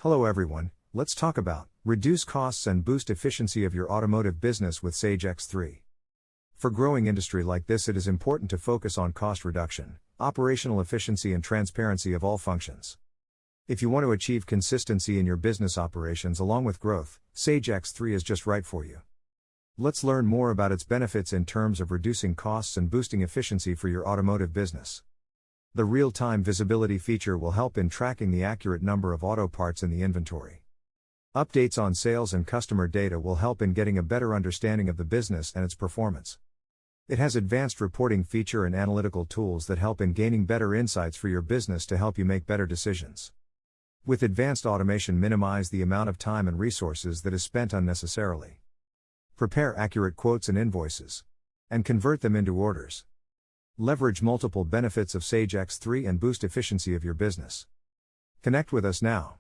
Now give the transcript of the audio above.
Hello everyone, let's talk about reduce costs and boost efficiency of your automotive business with Sage X3. For growing industry like this, it is important to focus on cost reduction, operational efficiency and transparency of all functions. If you want to achieve consistency in your business operations along with growth, Sage X3 is just right for you. Let's learn more about its benefits in terms of reducing costs and boosting efficiency for your automotive business. The real-time visibility feature will help in tracking the accurate number of auto parts in the inventory. Updates on sales and customer data will help in getting a better understanding of the business and its performance. It has advanced reporting feature and analytical tools that help in gaining better insights for your business to help you make better decisions. With advanced automation, minimize the amount of time and resources that is spent unnecessarily. Prepare accurate quotes and invoices, and convert them into orders. Leverage multiple benefits of Sage X3 and boost efficiency of your business. Connect with us now.